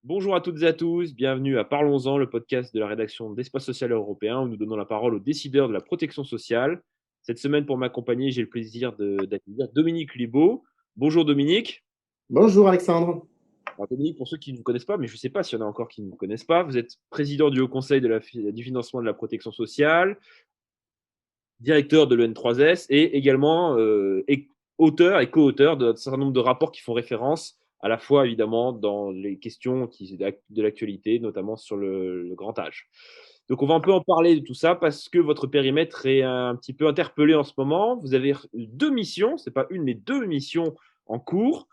Bonjour à toutes et à tous, bienvenue à Parlons-en, le podcast de la rédaction d'Espace Social Européen où nous donnons la parole aux décideurs de la protection sociale. Cette semaine, pour m'accompagner, j'ai le plaisir d'accueillir Dominique Libaud. Bonjour Dominique. Bonjour Alexandre. Alors Dominique, pour ceux qui ne vous connaissent pas, mais je ne sais pas s'il y en a encore qui ne vous connaissent pas, vous êtes président du Haut Conseil du financement de la protection sociale, directeur de l'EN3S et également auteur et co-auteur d'un certain nombre de rapports qui font référence à la fois évidemment dans les questions de l'actualité, notamment sur le grand âge. Donc on va un peu en parler de tout ça parce que votre périmètre est un petit peu interpellé en ce moment. Vous avez deux missions, ce n'est pas une mais deux missions en cours.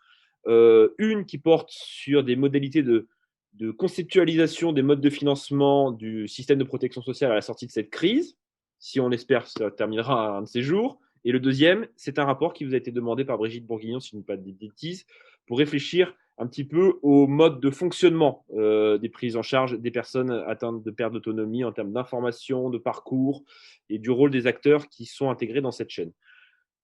Une qui porte sur des modalités de conceptualisation des modes de financement du système de protection sociale à la sortie de cette crise. Si on espère, ça terminera un de ces jours. Et le deuxième, c'est un rapport qui vous a été demandé par Brigitte Bourguignon, si je ne dis pas de bêtises, pour réfléchir un petit peu au mode de fonctionnement des prises en charge des personnes atteintes de perte d'autonomie en termes d'information, de parcours et du rôle des acteurs qui sont intégrés dans cette chaîne.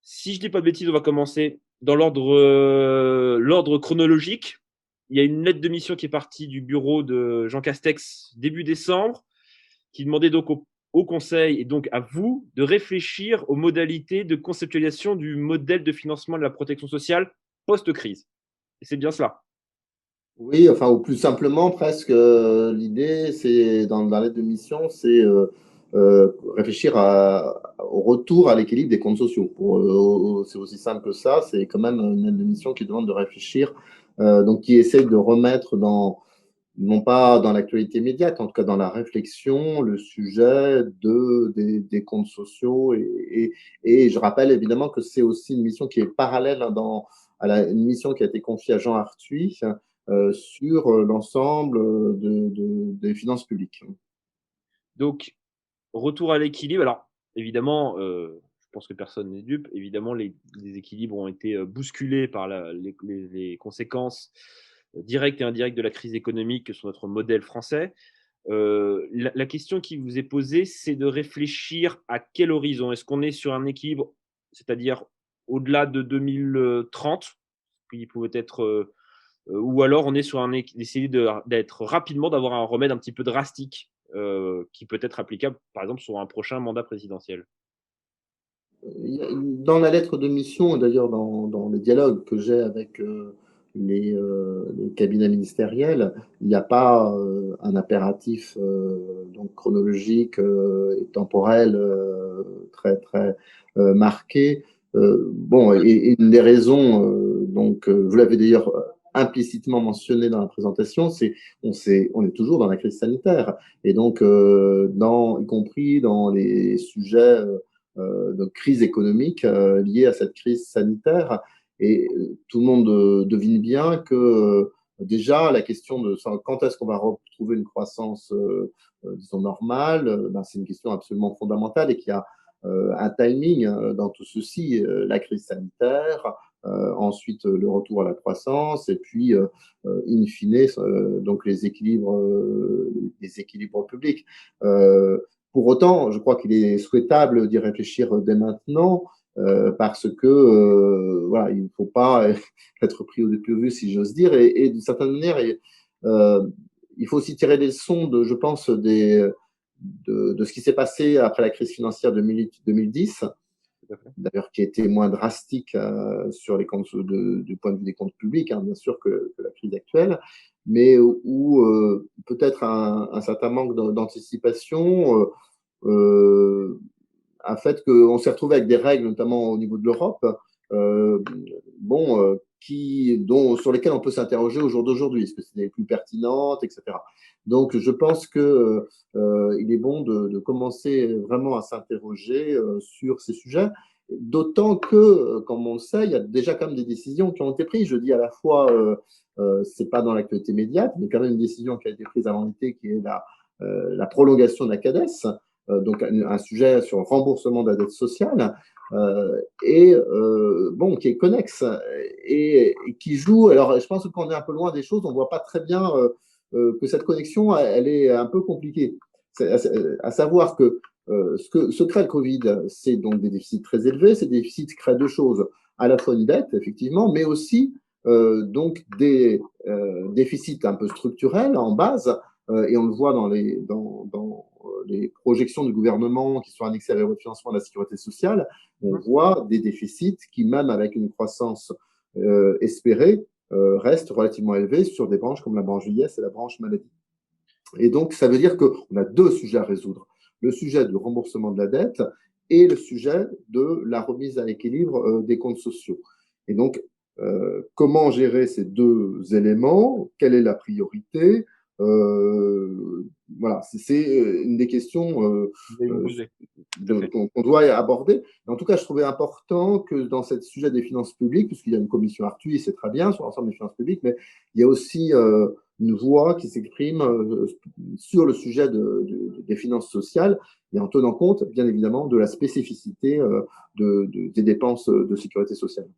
Si je ne dis pas de bêtises, on va commencer dans l'ordre chronologique. Il y a une lettre de mission qui est partie du bureau de Jean Castex début décembre, qui demandait donc au Conseil et donc à vous de réfléchir aux modalités de conceptualisation du modèle de financement de la protection sociale post-crise. Et c'est bien cela. Oui, enfin, ou plus simplement, presque, l'idée, c'est, dans la lettre de mission, c'est réfléchir au retour à l'équilibre des comptes sociaux. C'est aussi simple que ça, c'est quand même une lettre de mission qui demande de réfléchir, donc qui essaie de remettre non pas dans l'actualité immédiate, en tout cas dans la réflexion, le sujet des comptes sociaux. Et je rappelle évidemment que c'est aussi une mission qui est parallèle à une mission qui a été confiée à Jean Arthuis sur l'ensemble des finances publiques. Donc, retour à l'équilibre. Alors, évidemment, je pense que personne n'est dupe. Évidemment, les équilibres ont été bousculés par les conséquences directes et indirectes de la crise économique sur notre modèle français. La question qui vous est posée, c'est de réfléchir à quel horizon. Est-ce qu'on est sur un équilibre, c'est-à-dire au-delà de 2030, qui pouvait être, ou alors on est sur d'essayer d'être rapidement, d'avoir un remède un petit peu drastique qui peut être applicable, par exemple, sur un prochain mandat présidentiel. Dans la lettre de mission, d'ailleurs dans les dialogues que j'ai avec les cabinets ministériels, il n'y a pas un impératif donc chronologique et temporel très très marqué. Bon, et une des raisons, donc vous l'avez d'ailleurs implicitement mentionné dans la présentation, c'est on est toujours dans la crise sanitaire, et donc y compris dans les sujets de crise économique liée à cette crise sanitaire. Et tout le monde devine bien que déjà la question de quand est-ce qu'on va retrouver une croissance disons normale, ben, c'est une question absolument fondamentale et qui a un timing dans tout ceci, la crise sanitaire, ensuite le retour à la croissance, et puis in fine donc les équilibres publics. Pour autant, je crois qu'il est souhaitable d'y réfléchir dès maintenant, parce que voilà, il ne faut pas être pris au dépourvu, si j'ose dire, et d'une certaine manière, il faut aussi tirer des leçons je pense, de ce qui s'est passé après la crise financière de 2010, d'ailleurs qui était moins drastique sur les comptes du point de vue des comptes publics, hein, bien sûr, que la crise actuelle, mais où peut-être un certain manque d'anticipation a fait qu'on s'est retrouvé avec des règles, notamment au niveau de l'Europe, sur lesquelles on peut s'interroger au jour d'aujourd'hui. Est-ce que c'est les plus pertinentes, etc. Donc, je pense qu'il est bon de commencer vraiment à s'interroger sur ces sujets, d'autant que, comme on le sait, il y a déjà quand même des décisions qui ont été prises. Je dis à la fois, c'est pas dans l'actualité immédiate, mais quand même une décision qui a été prise avant l'été, qui est la prolongation de la CADES, donc un sujet sur le remboursement de la dette sociale, qui est connexe et qui joue. Alors, je pense qu'on est un peu loin des choses, on ne voit pas très bien que cette connexion, elle est un peu compliquée. À savoir que Ce que crée le Covid, c'est donc des déficits très élevés. Ces déficits créent deux choses, à la fois une dette, effectivement, mais aussi donc des déficits un peu structurels en base, et on le voit dans les projections du gouvernement qui sont annexées à la loi de financement de la sécurité sociale, on voit des déficits qui, même avec une croissance espérée, restent relativement élevés sur des branches comme la branche vieillesse et la branche maladie. Et donc, ça veut dire qu'on a deux sujets à résoudre. Le sujet du remboursement de la dette et le sujet de la remise à l'équilibre des comptes sociaux. Et donc, comment gérer ces deux éléments? Quelle est la priorité? Voilà, c'est une des questions Vous allez me poser. Tout à fait. qu'on doit aborder. En tout cas, je trouvais important que dans ce sujet des finances publiques, puisqu'il y a une commission Arthuis, c'est très bien sur l'ensemble des finances publiques, mais il y a aussi une voix qui s'exprime sur le sujet des finances sociales et en tenant compte, bien évidemment, de la spécificité des dépenses de sécurité sociale.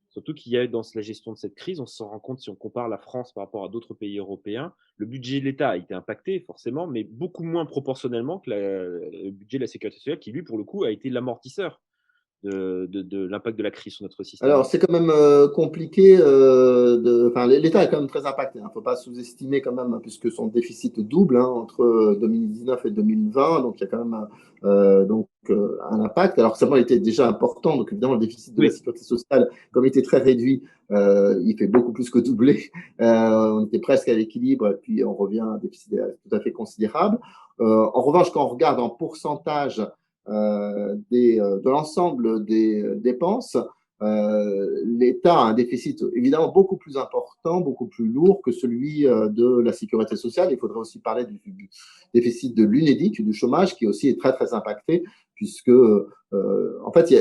Surtout qu'il y a dans la gestion de cette crise, on s'en rend compte si on compare la France par rapport à d'autres pays européens, le budget de l'État a été impacté forcément, mais beaucoup moins proportionnellement que le budget de la sécurité sociale qui, lui, pour le coup, a été l'amortisseur de l'impact de la crise sur notre système. Alors, c'est quand même compliqué. Enfin, l'État est quand même très impacté. Il ne faut pas sous-estimer quand même, hein, puisque son déficit double entre 2019 et 2020. Donc, il y a quand même un impact. Alors, seulement, il était déjà important. Donc, évidemment, le déficit de la Oui, sécurité sociale, comme il était très réduit, il fait beaucoup plus que doubler. On était presque à l'équilibre et puis on revient à un déficit tout à fait considérable. En revanche, quand on regarde en pourcentage de l'ensemble des dépenses, l'État a un déficit évidemment beaucoup plus important, beaucoup plus lourd que celui de la sécurité sociale. Il faudrait aussi parler du déficit de l'UNEDIC, du chômage, qui aussi est très très impacté, puisque en fait,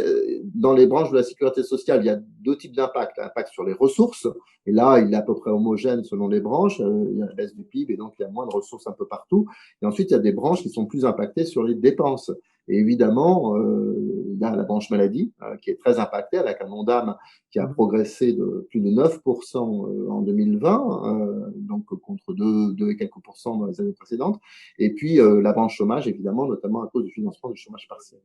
dans les branches de la sécurité sociale, il y a deux types d'impact. L'impact sur les ressources, et là, il est à peu près homogène selon les branches. Il y a la baisse du PIB, et donc il y a moins de ressources un peu partout. Et ensuite, il y a des branches qui sont plus impactées sur les dépenses. Et évidemment, il y a la branche maladie qui est très impactée avec un ONDAM qui a progressé de plus de 9% en 2020, donc contre 2 et quelques pourcents dans les années précédentes. Et puis la branche chômage, évidemment, notamment à cause du financement du chômage partiel.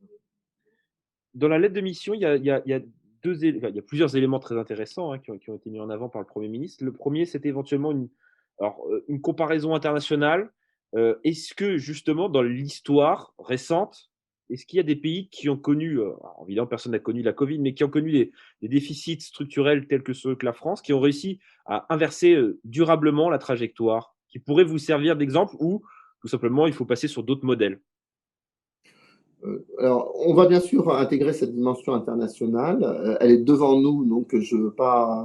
dans la lettre de mission, il y a il y a plusieurs éléments très intéressants, hein, qui ont été mis en avant par le Premier ministre. Le premier, c'était éventuellement une comparaison internationale. Est-ce que justement, dans l'histoire récente, est-ce qu'il y a des pays qui ont connu, alors évidemment, personne n'a connu la Covid, mais qui ont connu des déficits structurels tels que ceux que la France, qui ont réussi à inverser durablement la trajectoire, qui pourraient vous servir d'exemple ou tout simplement, il faut passer sur d'autres modèles? Alors, on va bien sûr intégrer cette dimension internationale. Elle est devant nous, donc je veux pas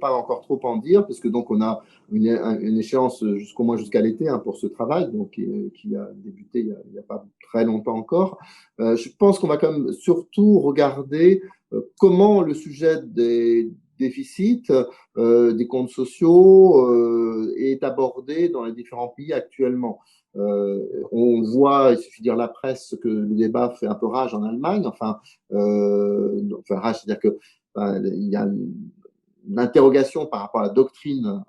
encore trop en dire, parce que donc on a une échéance jusqu'au moins jusqu'à l'été pour ce travail, donc qui a débuté il y a pas très longtemps encore. Je pense qu'on va quand même surtout regarder comment le sujet des déficits, des comptes sociaux est abordé dans les différents pays actuellement. On voit, il suffit de lire la presse, que le débat fait un peu rage en Allemagne. Enfin rage, c'est-à-dire que il y a une interrogation par rapport à la doctrine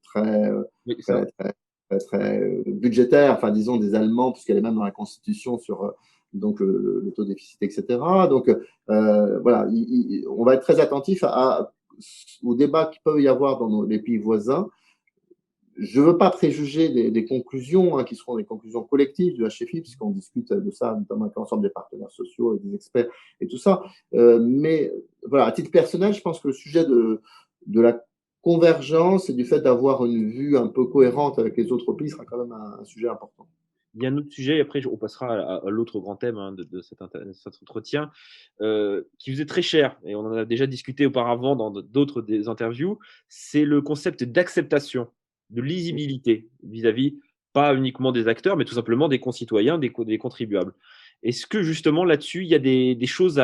très, Oui, ça. très, très, très, très budgétaire, enfin disons des Allemands, puisqu'elle est même dans la Constitution sur donc le taux de déficit, etc. Donc voilà, on va être très attentif aux débats qui peuvent y avoir dans les pays voisins. Je ne veux pas préjuger des conclusions qui seront des conclusions collectives du HFI, puisqu'on discute de ça, notamment avec l'ensemble des partenaires sociaux et des experts et tout ça. Mais voilà, à titre personnel, je pense que le sujet de la convergence et du fait d'avoir une vue un peu cohérente avec les autres pays sera quand même un sujet important. Il y a un autre sujet, et après on passera à l'autre grand thème de cet entretien, qui vous est très cher, et on en a déjà discuté auparavant dans d'autres des interviews, c'est le concept d'acceptation, de lisibilité vis-à-vis, pas uniquement des acteurs, mais tout simplement des concitoyens, des contribuables. Est-ce que justement là-dessus, il y a des choses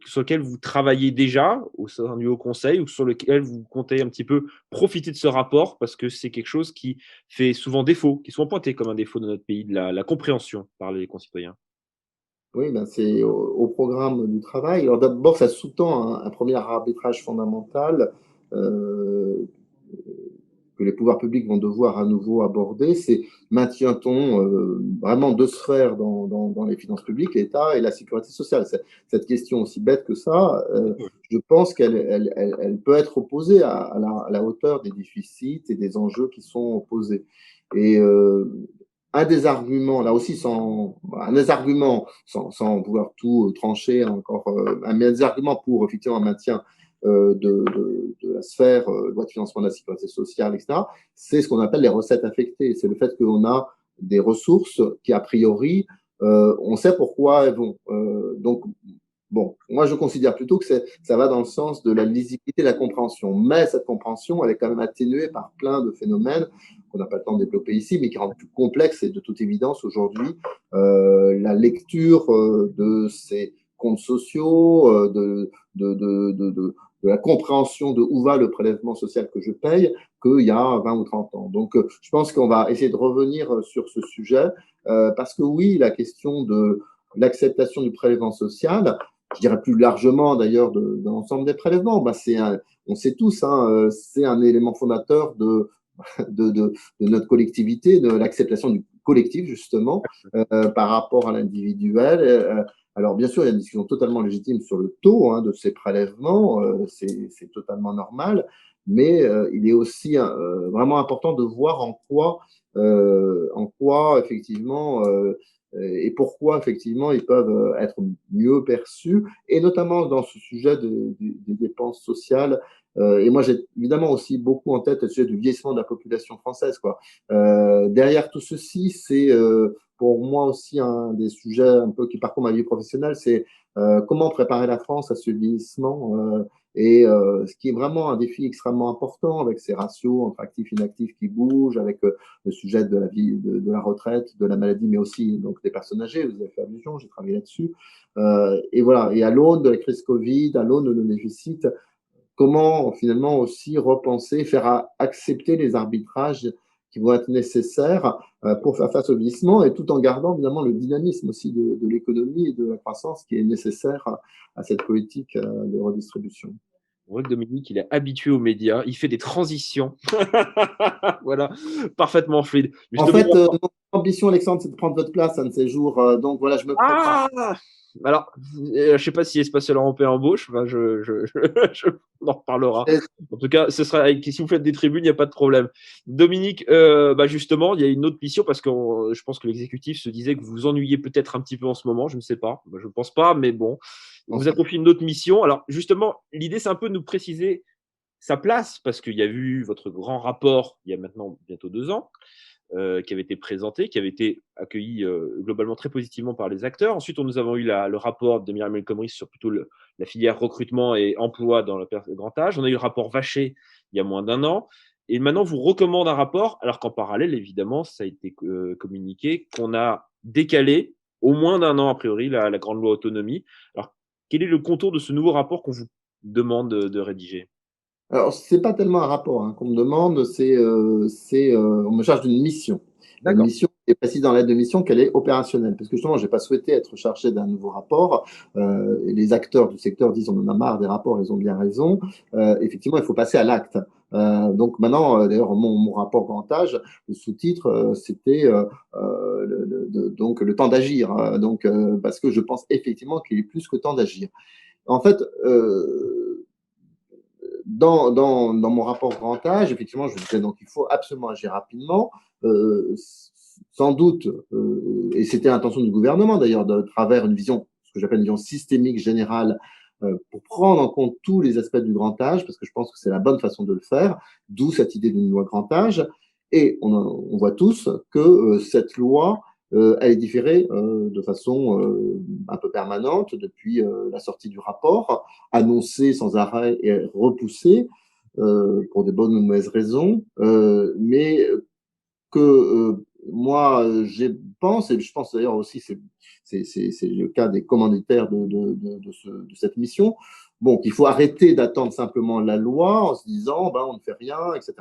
sur lesquelles vous travaillez déjà au sein du Haut Conseil ou sur lesquelles vous comptez un petit peu profiter de ce rapport parce que c'est quelque chose qui fait souvent défaut, qui est souvent pointé comme un défaut de notre pays, de la compréhension par les concitoyens? Oui, ben c'est au programme du travail. Alors d'abord, ça sous-tend un premier arbitrage fondamental. que les pouvoirs publics vont devoir à nouveau aborder, c'est maintient-on vraiment deux sphères dans les finances publiques, l'État et la sécurité sociale. Cette question aussi bête que ça, je pense qu'elle peut être opposée à la hauteur des déficits et des enjeux qui sont posés. Et un des arguments, là aussi, un des arguments, sans vouloir tout trancher encore, un des arguments pour effectivement un maintien de la sphère loi de financement de la sécurité sociale, etc., c'est ce qu'on appelle les recettes affectées. C'est le fait qu'on a des ressources qui, a priori, on sait pourquoi elles vont. Donc, bon, moi, je considère plutôt que ça va dans le sens de la lisibilité, de la compréhension. Mais cette compréhension, elle est quand même atténuée par plein de phénomènes qu'on n'a pas le temps de développer ici, mais qui rendent plus complexe. Et de toute évidence, aujourd'hui, la lecture de ces comptes sociaux, de la compréhension de où va le prélèvement social que je paye, qu'il y a 20 ou 30 ans. Donc, je pense qu'on va essayer de revenir sur ce sujet, parce que oui, la question de l'acceptation du prélèvement social, je dirais plus largement d'ailleurs de l'ensemble des prélèvements, bah on sait tous, hein, c'est un élément fondateur de notre collectivité, de l'acceptation du collectif, justement, par rapport à l'individuel. Alors, bien sûr, il y a une discussion totalement légitime sur le taux de ces prélèvements, c'est totalement normal, mais il est aussi vraiment important de voir en quoi effectivement, et pourquoi effectivement ils peuvent être mieux perçus, et notamment dans ce sujet des dépenses sociales. Et moi, j'ai évidemment aussi beaucoup en tête le sujet du vieillissement de la population française, quoi. Derrière tout ceci, c'est pour moi aussi un des sujets un peu qui parcourt ma vie professionnelle, c'est comment préparer la France à ce vieillissement. Et ce qui est vraiment un défi extrêmement important avec ces ratios entre actifs et inactifs qui bougent, avec le sujet de la vie, de la retraite, de la maladie, mais aussi donc des personnes âgées. Vous avez fait allusion, j'ai travaillé là-dessus. Et voilà. Et à l'aune de la crise Covid, à l'aune de nos déficits, comment finalement aussi repenser, faire accepter les arbitrages qui vont être nécessaires pour faire face au vieillissement, et tout en gardant évidemment le dynamisme aussi de l'économie et de la croissance qui est nécessaire à cette politique de redistribution. On voit que Dominique, il est habitué aux médias, il fait des transitions. Voilà, parfaitement fluide. En Justement, fait, mon ambition, Alexandre, c'est de prendre votre place un de ces jours. Donc voilà, je me prépare. ah! Alors, je sais pas si l'espace européen embauche, enfin, on en reparlera. En tout cas, ce sera avec, si vous faites des tribunes, il n'y a pas de problème. Dominique, bah justement, il y a une autre mission parce que je pense que l'exécutif se disait que vous vous ennuyez peut-être un petit peu en ce moment, je ne sais pas, je ne pense pas, mais bon, on vous a confié une autre mission. Alors, justement, l'idée, c'est un peu de nous préciser sa place parce qu'il y a eu votre grand rapport il y a maintenant bientôt 2 ans qui avait été présenté, qui avait été accueilli globalement très positivement par les acteurs. Ensuite, nous avons eu le rapport de Myriam El Khomri sur plutôt la filière recrutement et emploi dans le grand âge. On a eu le rapport Vacher il y a moins d'un an. Et maintenant, vous recommande un rapport, alors qu'en parallèle, évidemment, ça a été communiqué, qu'on a décalé au moins d'un an, a priori, la grande loi autonomie. Alors, quel est le contour de ce nouveau rapport qu'on vous demande de rédiger? Alors, c'est pas tellement un rapport qu'on me demande, on me charge d'une mission. Une D'accord. mission qui est précise dans l'aide de mission qu'elle est opérationnelle. Parce que justement, j'ai pas souhaité être chargé d'un nouveau rapport. Et les acteurs du secteur disent on en a marre des rapports, ils ont bien raison. Effectivement, il faut passer à l'acte. Donc maintenant, d'ailleurs, mon rapport grand âge, le sous-titre, c'était donc le temps d'agir. Parce que je pense effectivement qu'il est plus que temps d'agir. En fait, dans mon rapport grand âge, effectivement, je disais donc il faut absolument agir rapidement. Sans doute, et c'était l'intention du gouvernement d'ailleurs, de travers une vision, ce que j'appelle une vision systémique générale, pour prendre en compte tous les aspects du grand âge, parce que je pense que c'est la bonne façon de le faire, d'où cette idée d'une loi grand âge. Et on voit tous que cette loi, elle est différée de façon un peu permanente depuis la sortie du rapport, annoncée sans arrêt et repoussée pour des bonnes ou mauvaises raisons, mais que moi, je pense, et je pense d'ailleurs aussi, c'est le cas des commanditaires de cette mission, bon, qu'il faut arrêter d'attendre simplement la loi en se disant, ben, on ne fait rien, etc.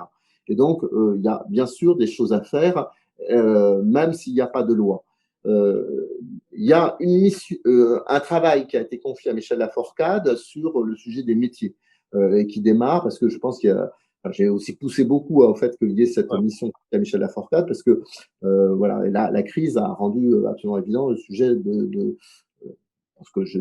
Et donc, il y a bien sûr des choses à faire, même s'il n'y a pas de loi. Il y a un travail qui a été confié à Michel Laforcade sur le sujet des métiers et qui démarre parce que je pense qu'il y a j'ai aussi poussé beaucoup au fait qu'il y ait cette Ouais. mission à Michel Laforcade, parce que voilà, et la crise a rendu absolument évident le sujet de ce que je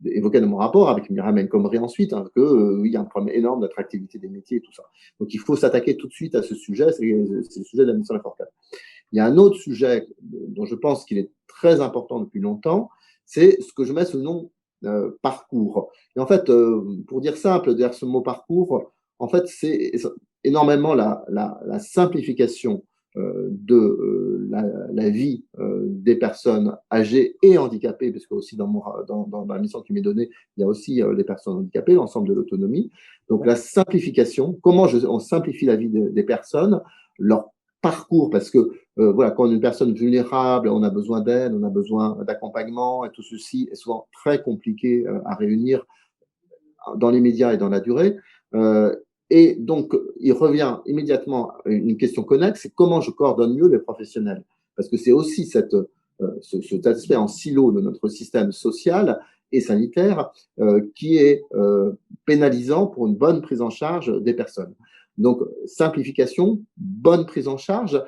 évoquais dans mon rapport avec Myriam El Khomri ensuite, hein, que oui, il y a un problème énorme d'attractivité des métiers et tout ça. Donc il faut s'attaquer tout de suite à ce sujet, c'est le sujet de la mission Laforcade. Il y a un autre sujet dont je pense qu'il est très important depuis longtemps, c'est ce que je mets sous le nom parcours. Et en fait, pour dire simple, derrière ce mot parcours, en fait, c'est énormément la simplification de la vie des personnes âgées et handicapées, parce que aussi dans la mission qui m'est donnée, il y a aussi les personnes handicapées, l'ensemble de l'autonomie. Donc la simplification, comment on simplifie la vie des personnes, leur parcours, parce que voilà, quand on est une personne vulnérable, on a besoin d'aide, on a besoin d'accompagnement, et tout ceci est souvent très compliqué à réunir dans les médias et dans la durée. Et donc, il revient immédiatement à une question connexe, c'est comment je coordonne mieux les professionnels. Parce que c'est aussi cet aspect en silo de notre système social et sanitaire qui est pénalisant pour une bonne prise en charge des personnes. Donc, simplification, bonne prise en charge,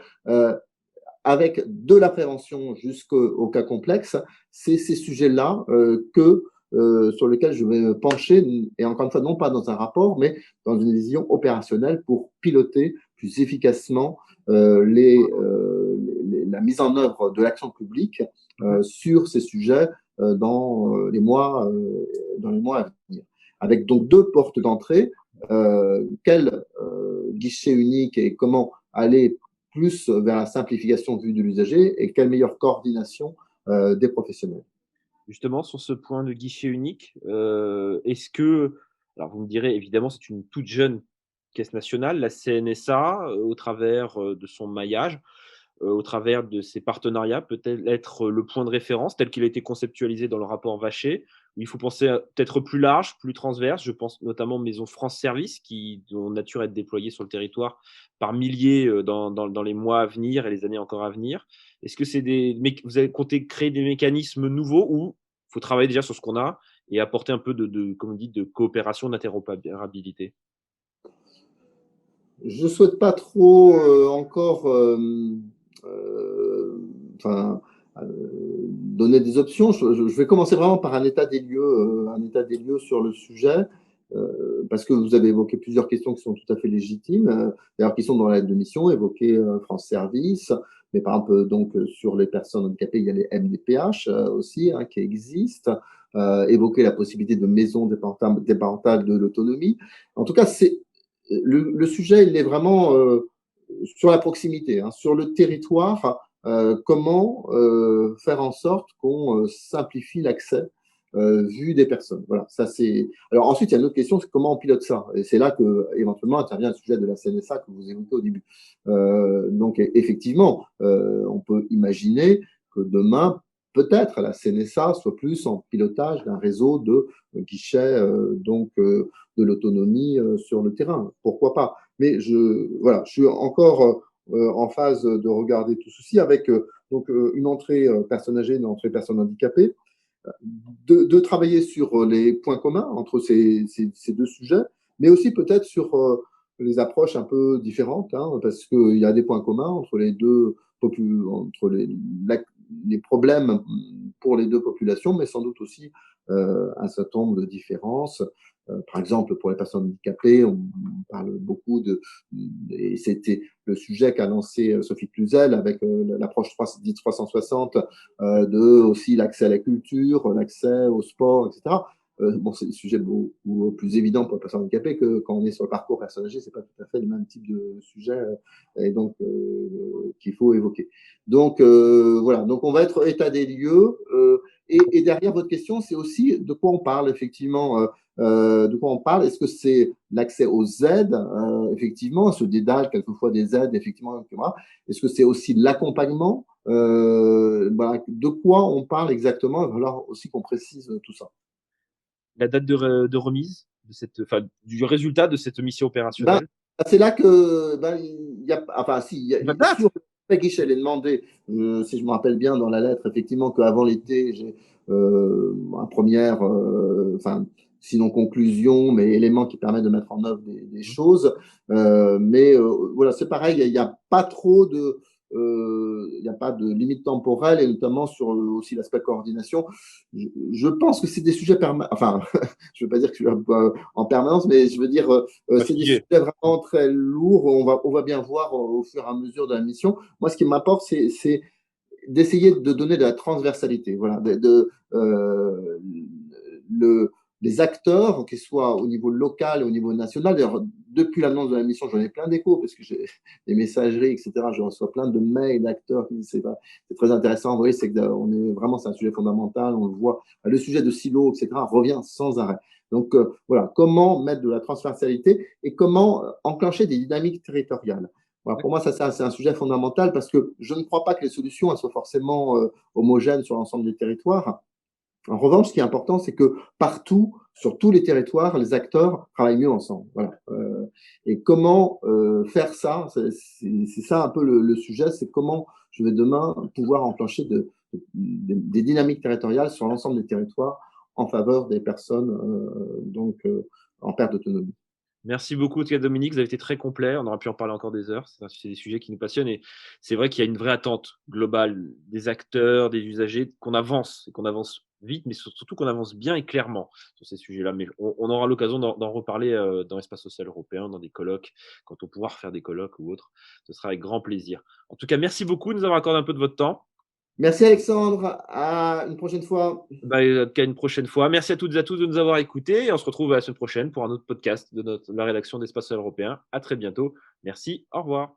avec de la prévention jusqu'au cas complexe, c'est ces sujets-là sur lesquels je vais me pencher, et encore une fois, non pas dans un rapport, mais dans une vision opérationnelle pour piloter plus efficacement la mise en œuvre de l'action publique sur ces sujets dans les mois à venir. Avec donc deux portes d'entrée, quel guichet unique et comment aller plus vers la simplification vue de l'usager et quelle meilleure coordination des professionnels. Justement, sur ce point de guichet unique, est-ce que alors vous me direz évidemment c'est une toute jeune caisse nationale, la CNSA, au travers, de son maillage, au travers de ses partenariats, peut-être être le point de référence tel qu'il a été conceptualisé dans le rapport Vacher, où il faut penser à peut-être plus large, plus transverse. Je pense notamment aux maisons France Service qui ont nature à être déployées sur le territoire par milliers, dans les mois à venir et les années encore à venir. Est-ce que c'est vous avez compté créer des mécanismes nouveaux ou il faut travailler déjà sur ce qu'on a et apporter un peu comme vous dites, de coopération, d'interopérabilité? Je ne souhaite pas trop encore euh, enfin, donner des options. Je vais commencer vraiment par un état des lieux sur le sujet, parce que vous avez évoqué plusieurs questions qui sont tout à fait légitimes, d'ailleurs qui sont dans la lettre de mission, évoquer France Service, mais par exemple donc sur les personnes handicapées, il y a les MDPH aussi hein, qui existent, évoquer la possibilité de maisons départementales de l'autonomie. En tout cas, le sujet, il est vraiment sur la proximité, hein, sur le territoire, comment faire en sorte qu'on simplifie l'accès vu des personnes. Voilà, ça c'est. Alors ensuite, il y a une autre question, c'est comment on pilote ça. Et c'est là que éventuellement intervient le sujet de la CNSA que vous évoquez au début. Donc effectivement, on peut imaginer que demain, peut-être la CNSA soit plus en pilotage d'un réseau de guichets de l'autonomie sur le terrain. Pourquoi pas? Mais voilà, je suis encore en phase de regarder tout ceci avec donc une entrée personne âgée, une entrée personne handicapée, de travailler sur les points communs entre ces deux sujets, mais aussi peut-être sur les approches un peu différentes, hein, parce qu'il y a des points communs entre les deux entre les problèmes pour les deux populations, mais sans doute aussi un certain nombre de différences. Par exemple, pour les personnes handicapées, on parle beaucoup et c'était le sujet qu'a lancé Sophie Cluzel avec l'approche dite 360, de aussi l'accès à la culture, l'accès au sport, etc. Bon, c'est des sujets beaucoup plus évidents pour les personnes handicapées que quand on est sur le parcours personne âgée, c'est pas tout à fait le même type de sujet et donc qu'il faut évoquer. Donc voilà, donc on va être état des lieux et derrière votre question, c'est aussi de quoi on parle effectivement. De quoi on parle? Est-ce que c'est l'accès aux aides, effectivement, ce dédale quelquefois des aides, effectivement, etc. Est-ce que c'est aussi l'accompagnement? Voilà, de quoi on parle exactement? Il va falloir aussi qu'on précise tout ça. La date de remise de du résultat de cette mission Ben, opérationnelle? c'est là que ben, il y a, enfin, si, Pas de date? sur le guichet, elle est demandé, si je me rappelle bien dans la lettre, effectivement, qu'avant l'été, j'ai un première, enfin, sinon conclusion, mais éléments qui permettent de mettre en œuvre des choses. Mais voilà, c'est pareil, il n'y a pas trop de, il n'y a pas de limite temporelle, et notamment sur aussi l'aspect coordination. Je pense que c'est des sujets enfin, je ne veux pas dire que je suis en permanence, mais je veux dire, Pas c'est des figé. sujets vraiment très lourds. On va bien voir au fur et à mesure de la mission. Moi, ce qui m'apporte, c'est d'essayer de donner de la transversalité. Voilà, le, les acteurs, qu'ils soient au niveau local et au niveau national. D'ailleurs, depuis l'annonce de la mission, j'en ai plein d'échos parce que j'ai des messageries, etc. Je reçois plein de mails d'acteurs qui disent c'est très intéressant. Vous voyez, c'est que on est vraiment, c'est un sujet fondamental. On le voit. Le sujet de silo, etc. revient sans arrêt. Donc voilà, comment mettre de la transversalité et comment enclencher des dynamiques territoriales. Voilà, pour moi, ça, c'est un sujet fondamental parce que je ne crois pas que les solutions elles soient forcément homogènes sur l'ensemble des territoires. En revanche, ce qui est important, c'est que partout, sur tous les territoires, les acteurs travaillent mieux ensemble. Voilà. Et comment faire ça, c'est ça un peu le sujet, c'est comment je vais demain pouvoir enclencher des dynamiques territoriales sur l'ensemble des territoires en faveur des personnes en perte d'autonomie. Merci beaucoup, en tout cas, Dominique. Vous avez été très complet. On aurait pu en parler encore des heures. C'est des sujets qui nous passionnent. Et c'est vrai qu'il y a une vraie attente globale des acteurs, des usagers, qu'on avance, et qu'on avance vite, mais surtout qu'on avance bien et clairement sur ces sujets-là. Mais on aura l'occasion d'en reparler dans l'espace social européen, dans des colloques, quand on pourra faire des colloques ou autres. Ce sera avec grand plaisir. En tout cas, merci beaucoup de nous avoir accordé un peu de votre temps. Merci Alexandre, à une prochaine fois. Bah, en tout cas, une prochaine fois. Merci à toutes et à tous de nous avoir écoutés. Et on se retrouve la semaine prochaine pour un autre podcast de la rédaction d'Espace Européen. À très bientôt. Merci. Au revoir.